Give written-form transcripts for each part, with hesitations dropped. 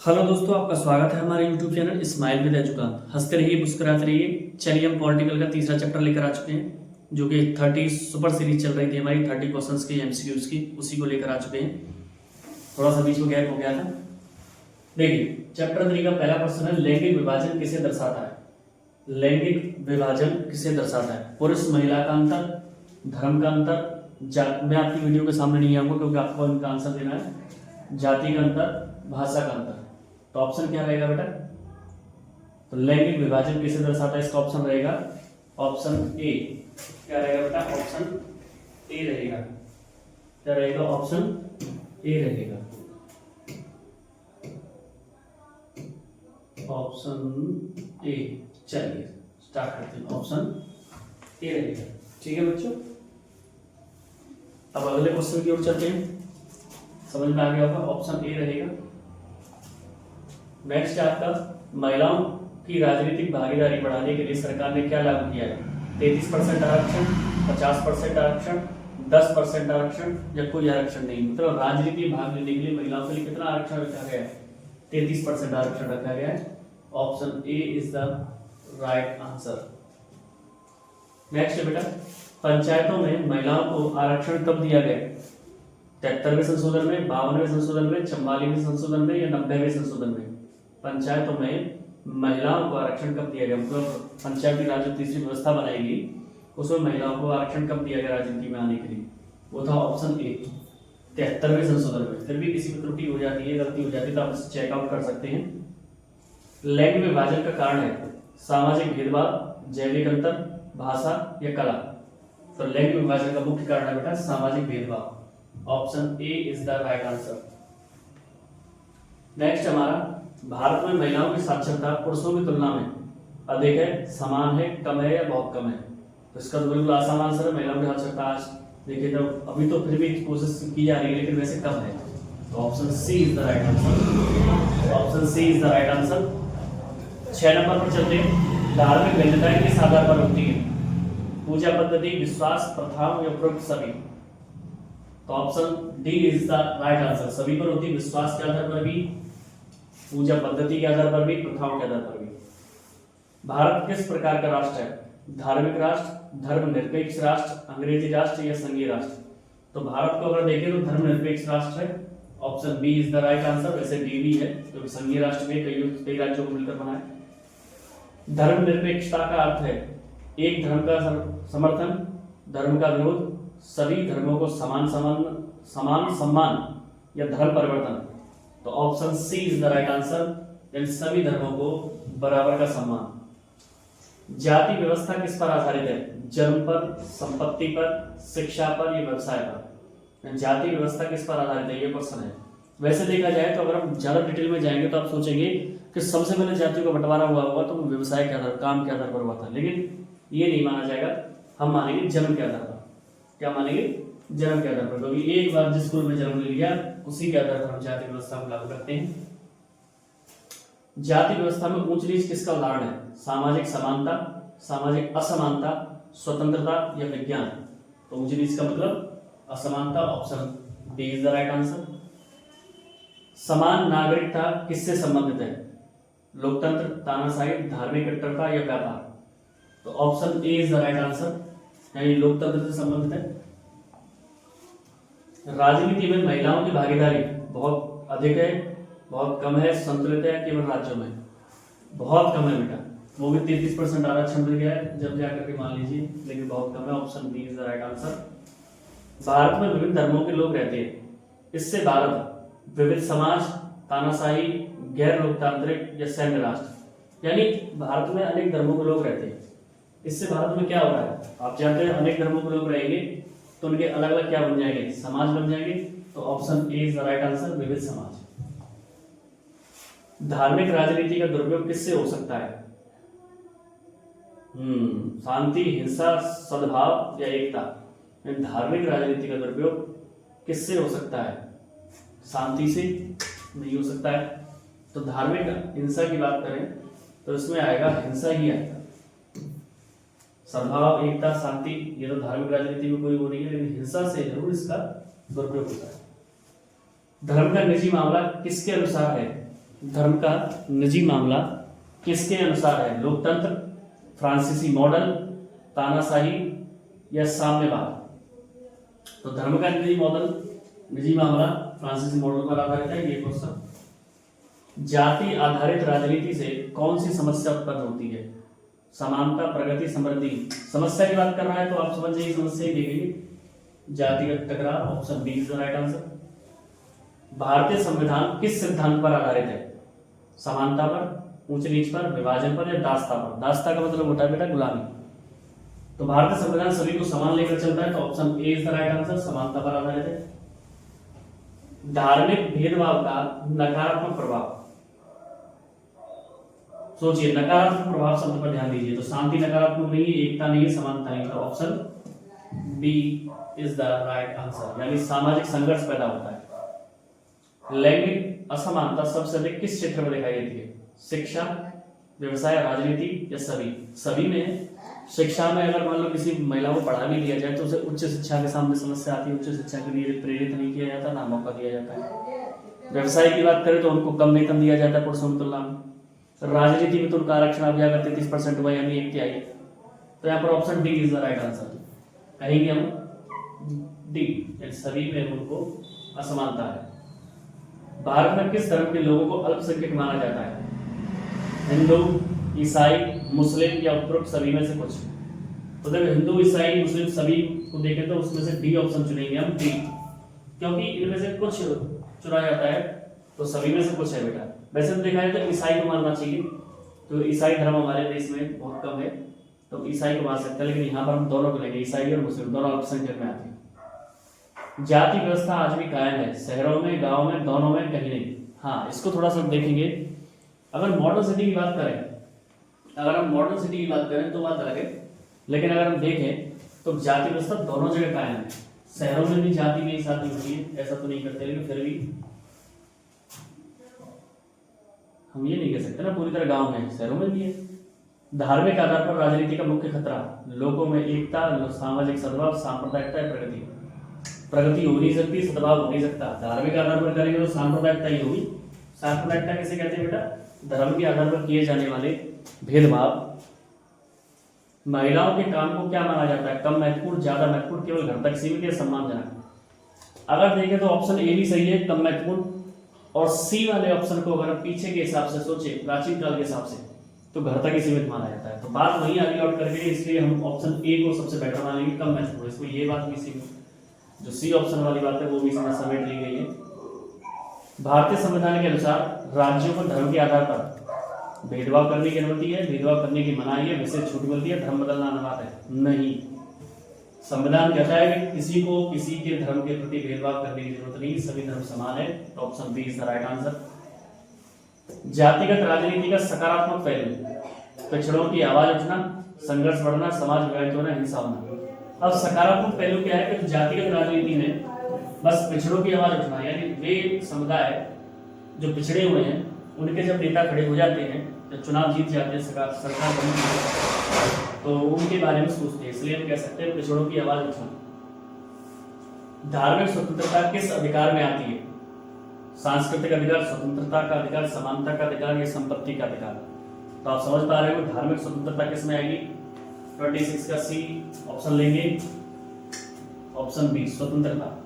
Hello दोस्तों, आपका स्वागत है हमारे यूट्यूब चैनल स्माइल विद एजुकांत। हंसते रहिए, मुस्कुराते रहिए। चलिए, हम पॉलिटिकल का तीसरा चैप्टर लेकर आ चुके हैं, जो कि 30 सुपर सीरीज चल रही थी हमारी, 30 क्वेश्चंस की, एमसीक्यूज की, उसी को लेकर आ चुके हैं। थोड़ा सा बीच में गैप हो गया था। देखिए, चैप्टर 3 का पहला क्वेश्चन है, लैंगिक विभाजन किसे दर्शाता है। लैंगिक विभाजन किसे दर्शाता है? पुरुष महिला का अंतर, धर्म का अंतर, मैं आपकी वीडियो के सामने नहीं आऊंगा क्योंकि आपको इनका आंसर देना है। जाति का अंतर, भाषा का अंतर। तो ऑप्शन क्या रहेगा बेटा? तो लैंगिक विभाजन किसे दर्शाता है, इसका ऑप्शन रहेगा ऑप्शन ए। क्या रहेगा बेटा? ऑप्शन ए रहेगा। क्या रहेगा? ऑप्शन ए रहेगा। Option A. चलिए स्टार्ट करते हैं। ऑप्शन ए रहेगा। ठीक है बच्चों, अब अगले क्वेश्चन की ओर चलते हैं। समझ में आ गया होगा, ऑप्शन ए रहेगा। नेक्स्ट है आपका, महिलाओं की राजनीतिक भागीदारी बढ़ाने के लिए सरकार ने क्या लागू किया है? 33% आरक्षण, 50% आरक्षण, 10% आरक्षण या कोई आरक्षण नहीं। मतलब राजनीति में भाग लेने के लिए महिलाओं के लिए कितना आरक्षण रखा गया है? 33% आरक्षण रखा गया है। Option A is the right answer. Next है बेटा, पंचायतों में महिलाओं को आरक्षण कब दिया गया? 73वें संशोधन में, 52वें संशोधन में, 44वें संशोधन में या 90वें संशोधन में? पंचायतों में महिलाओं को आरक्षण कब दिया गया? मतलब पंचायती राज जो तीसरी व्यवस्था बनाएगी उसमें महिलाओं को आरक्षण कब दिया गया राजनीति में आने के लिए? वो था ऑप्शन ए, 73वें संशोधन में। फिर भी किसी में त्रुटि हो जाती है, गलती हो जाती है, तो आप इसे चेकआउट कर सकते हैं। लैंगिक विभाजन का कारण है सामाजिक भेदभाव, जैविक अंतर, भाषा या कला। तो लैंगिक विभाजन का मुख्य कारण है बेटा सामाजिक भेदभाव। Option A is the right answer. Next हमारा, भारत में महिलाओं की साक्षरता पुरुषों की तुलना में अधिक है, समान है, कम है या बहुत कम है? तो इसका तो बिल्कुल आसान आंसर है, महिलाओं की साक्षरता आज देखिए तो अभी तो फिर भी कोशिश की जा रही है लेकिन वैसे कम है। तो option C is the right answer. Option C is the right answer. 6 number पर चलते हैं, धार्मिक भिन्नताएं किस आधार पर होती है? पूजा पद्धति, विश्वास, प्रथाओं या उपरोक्त सभी? तो option D is the right answer. सभी पर होती है, विश्वास के आधार पर भी, पूजा पद्धति के आधार पर भी, प्रथाओं के आधार पर भी। भारत किस प्रकार का राष्ट्र है? धार्मिक राष्ट्र, धर्मनिरपेक्ष राष्ट्र, अंग्रेजी राष्ट्र या संघीय राष्ट्र? तो भारत को अगर देखें तो धर्मनिरपेक्ष राष्ट्र है। Option B is the right answer. वैसे डी भी है क्योंकि संघीय राष्ट्र में कई राज्यों को मिलकर बना है। धर्मनिरपेक्षता का अर्थ है एक धर्म का समर्थन, धर्म का विरोध, सभी धर्मों को समान सम्मान या धर्म परिवर्तन? तो option C is the right answer, यानी सभी धर्मों को बराबर का सम्मान। जाति व्यवस्था किस पर आधारित है? जन्म पर, संपत्ति पर, शिक्षा पर या व्यवसाय पर? जाति व्यवस्था किस पर आधारित है, ये क्वेश्चन है। वैसे देखा जाए तो अगर हम ज्यादा डिटेल में जाएंगे तो आप सोचेंगे कि सबसे पहले जातियों का बंटवारा हुआ होगा तो व्यवसाय के आधार, काम के आधार पर हुआ था, लेकिन ये नहीं माना जाएगा। हम मानेंगे जन्म के आधार पर। क्या मानेंगे? जन्म के आधार पर, क्योंकि एक बार जिस कुल में जन्म ले लिया उसी के आधार पर हम जाति व्यवस्था को लागू करते हैं। जाति व्यवस्था में ऊंच नीच किसका उदाहरण है? सामाजिक समानता, सामाजिक असमानता, स्वतंत्रता या विज्ञान? तो ऊंच नीच का मतलब असमानता। Option D is the right answer. समान नागरिकता किससे संबंधित है? लोकतंत्र, तानाशाही, धार्मिक कट्टरता या व्यापार? तो option A is the right answer, यानी लोकतंत्र से संबंधित है। राजनीति में महिलाओं की भागीदारी बहुत अधिक है, बहुत कम है, संतुलित है, केवल राज्यों में? बहुत कम है बेटा, वो भी 33% आरक्षण मिल गया है जब जाकर के मान लीजिए, लेकिन बहुत कम है। Option B is the right answer. Bharat में विभिन्न धर्मों के लोग रहते हैं, इससे भारत विविध समाज, तानाशाही, गैर लोकतांत्रिक या सैन्य राष्ट्र? यानी भारत में अनेक धर्मों के लोग रहते हैं, इससे भारत में क्या हो रहा है? आप जानते हैं अनेक धर्मों के लोग रहेंगे तो उनके अलग अलग क्या बन जाएंगे? समाज बन जाएंगे। तो option A is the right answer, विविध समाज। धार्मिक राजनीति का दुरुपयोग किससे हो सकता है? शांति, हिंसा, सद्भाव या एकता? धार्मिक राजनीति का दुरुपयोग किससे हो सकता है? शांति से नहीं हो सकता है। तो धार्मिक हिंसा की बात करें तो इसमें आएगा हिंसा ही आएगा। सद्भाव, एकता, शांति, ये तो धार्मिक राजनीति में कोई वो नहीं है, लेकिन हिंसा से जरूर इसका दुरुपयोग होता है। धर्म का निजी मामला किसके अनुसार है? धर्म का निजी मामला किसके अनुसार है? लोकतंत्र, फ्रांसीसी मॉडल, तानाशाही या साम्यवाद? तो धर्म का निजी मामला फ्रांसीसी मॉडल पर आधारित है ये क्वेश्चन। जाति आधारित राजनीति से कौन सी समस्या उत्पन्न होती है? समानता, प्रगति, समृद्धि। समस्या की बात कर रहा है तो आप समझ जाइए समस्या ही देखेंगे। जातिगत टकराव, option B is the right answer. भारतीय संविधान किस सिद्धांत पर आधारित है? समानता पर, ऊंच नीच पर, विभाजन पर या दासता पर? दासता का मतलब होता है बेटा गुलामी। तो भारतीय संविधान सभी को समान लेकर चलता है तो option A is the right answer, समानता पर आधारित है। धार्मिक भेदभाव का नकारात्मक प्रभाव, सोचिए नकारात्मक प्रभाव शब्द पर ध्यान दीजिए। तो शांति नकारात्मक नहीं है, एकता नहीं है, समानता नहीं है, तो option B is the right answer, यानी सामाजिक संघर्ष पैदा होता है। लैंगिक असमानता सबसे अधिक किस क्षेत्र में दिखाई देती है? शिक्षा, व्यवसाय, राजनीति या सभी में। शिक्षा में अगर मान लो किसी महिला को पढ़ा भी दिया जाए तो उसे उच्च शिक्षा के सामने समस्या आती है, उच्च शिक्षा के लिए प्रेरित नहीं किया जाता, ना मौका दिया जाता है। व्यवसाय की बात करें तो उनको कम वेतन दिया जाता है पुरुषों की तुलना में। राजनीति में तो उनका आरक्षण अब जाकर 33% हुआ, यानी 1/3। तो यहाँ पर option D is the right answer, कहेंगे हम डी, सभी में उनको असमानता है। भारत में किस धर्म के लोगों को अल्पसंख्यक माना जाता है? हिंदू, ईसाई, मुस्लिम या उपरोक्त सभी में से कुछ? तो जब हिंदू, ईसाई, मुस्लिम सभी को देखें तो उसमें से डी ऑप्शन चुनेंगे हम, डी, क्योंकि इनमें से कुछ चुना जाता है तो सभी में से कुछ है बेटा। वैसे तो देखा जाए तो ईसाई को मानना चाहिए, तो ईसाई धर्म हमारे देश में बहुत कम है तो ईसाई को मान सकते हैं, लेकिन यहाँ पर हम दोनों को लेंगे, ईसाई और मुस्लिम दोनों अल्पसंख्यक में आते हैं। जाति व्यवस्था आज भी कायम है, शहरों में, गाँव में, दोनों में, कहीं नहीं? हाँ, इसको थोड़ा सा देखेंगे। अगर मॉडर्न सिटी की बात करें, तो बात अलग है, लेकिन अगर हम देखें तो जाति व्यवस्था दोनों जगह कायम है। शहरों में भी जाति में शादी होती है, ऐसा तो नहीं करते, लेकिन फिर भी हम ये नहीं कह सकते ना पूरी तरह गांव में, शहरों में भी है। धार्मिक आधार पर राजनीति का मुख्य खतरा, लोगों में एकता, सामाजिक सद्भाव, सांप्रदायिकता या प्रगति हो नहीं सकती, सद्भाव हो नहीं सकता। धार्मिक आधार पर करेंगे तो सांप्रदायिकता ही होगी। सांप्रदायिकता किसे कहते हैं बेटा? धर्म के आधार पर किए जाने वाले भेदभाव। महिलाओं के काम को क्या माना जाता है? कम महत्वपूर्ण, ज्यादा महत्वपूर्ण, केवल घर तक सीमित या सम्मानजनक? अगर देखें तो ऑप्शन ए भी सही है, कम महत्वपूर्ण, और सी वाले ऑप्शन को अगर पीछे के हिसाब से सोचे, प्राचीन काल के हिसाब से, तो घर तक ही सीमित माना जाता है। तो बात वही आगे आउट करके, इसलिए हम ऑप्शन ए को सबसे बेटर मानेंगे, कम महत्वपूर्ण। इसको ये बात भी सी, जो सी ऑप्शन वाली बात है वो भी इसमें समेट ली गई है। भारतीय संविधान के अनुसार राज्यों को धर्म के आधार पर भेदभाव करने की अनुमति है, भेदभाव करने की मनाही है, विशेष छूट मिलती है, धर्म बदलना अनिवार्य है? नहीं। संविधान कहता है कि किसी को किसी के धर्म के प्रति भेदभाव करने की जरूरत नहीं, सभी धर्म समान है, तो option B is the right answer. जातिगत राजनीति का सकारात्मक पहलू, पिछड़ों की आवाज उठना, संघर्ष बढ़ना, समाज विभाजित होना, हिंसा होना। अब सकारात्मक पहलू क्या है कि जातिगत राजनीति में बस पिछड़ों की आवाज उठना, यानी वे समुदाय जो पिछड़े हुए हैं उनके जब नेता खड़े हो जाते हैं, जब चुनाव जीत जाते हैं, सरकार बनती है, तो उनके बारे में सोचते हैं, इसलिए हम कह सकते हैं पिछड़ों की आवाज उठना। धार्मिक स्वतंत्रता किस अधिकार में आती है? सांस्कृतिक अधिकार, स्वतंत्रता का अधिकार, समानता का अधिकार या संपत्ति का अधिकार? तो आप समझ पा रहे हो धार्मिक स्वतंत्रता किस में आएगी? 26 का सी ऑप्शन लेंगे, ऑप्शन बी स्वतंत्रता।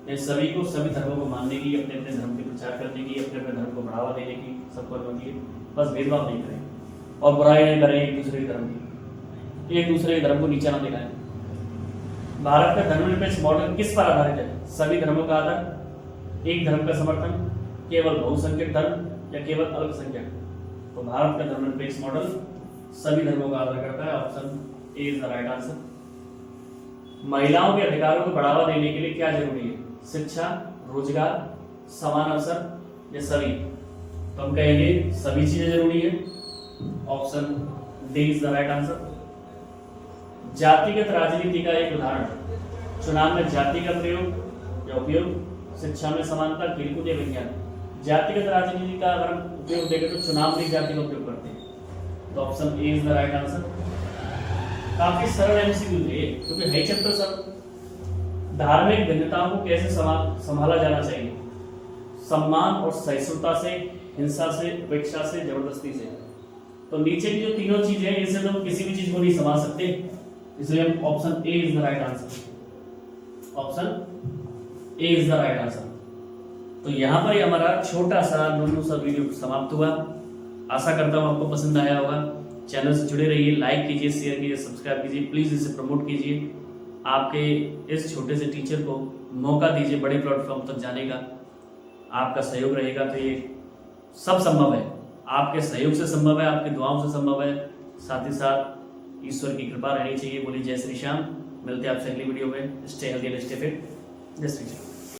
ये सभी को, सभी धर्मों को मानने की, अपने अपने धर्म के प्रचार करने की, अपने अपने धर्म को बढ़ावा देने की सबको अनुमति है, बस भेदभाव नहीं करें और बुराई नहीं करें एक दूसरे के धर्म की, एक दूसरे के धर्म को नीचा ना दिखाएं। भारत का धर्मनिरपेक्ष मॉडल किस पर आधारित है? सभी धर्मों का आदर, एक धर्म का समर्थन, केवल बहुसंख्यक धर्म या केवल अल्पसंख्यक? तो भारत का धर्मनिरपेक्ष मॉडल सभी धर्मों का आदर करता है, option A is the right answer. महिलाओं के अधिकारों को बढ़ावा देने के लिए क्या जरूरी है? शिक्षा, रोजगार, समान अवसर या सभी? तो हम कहेंगे सभी चीजें जरूरी है, option D is the right answer. जातिगत राजनीति का एक उदाहरण, चुनाव में जाति का प्रयोग या उपयोग, शिक्षा में समानता, खेलकूद या विज्ञान? जातिगत राजनीति का अगर हम उपयोग देखें तो चुनाव में जाति का उपयोग करते हैं, तो option A is the right answer. काफी सरल एमसीक्यू है क्योंकि है चैप्टर सब। धार्मिक भिन्नताओं को कैसे संभाला जाना चाहिए? सम्मान और सहिष्णुता से, हिंसा से, उपेक्षा से, जबरदस्ती से। तो नीचे की जो तीनों चीजें हैं इनसे तो किसी भी चीज को नहीं संभाल सकते, इसलिए हम option A is the right answer. Option A is the right answer. तो यहाँ पर ही हमारा छोटा सा नन्हू सा वीडियो समाप्त हुआ। आशा करता हूँ आपको पसंद आया होगा। चैनल से जुड़े रहिए, लाइक कीजिए, शेयर कीजिए, सब्सक्राइब कीजिए, प्लीज इसे प्रमोट कीजिए। आपके इस छोटे से टीचर को मौका दीजिए बड़े प्लेटफॉर्म तक जाने का। आपका सहयोग रहेगा तो ये सब संभव है, आपके सहयोग से संभव है, आपकी दुआओं से संभव है, साथ ही साथ ईश्वर की कृपा रहनी चाहिए। बोलिए जय श्री श्याम। मिलते हैं आपसे अगली वीडियो में। Stay healthy and stay fit. जय श्री श्याम।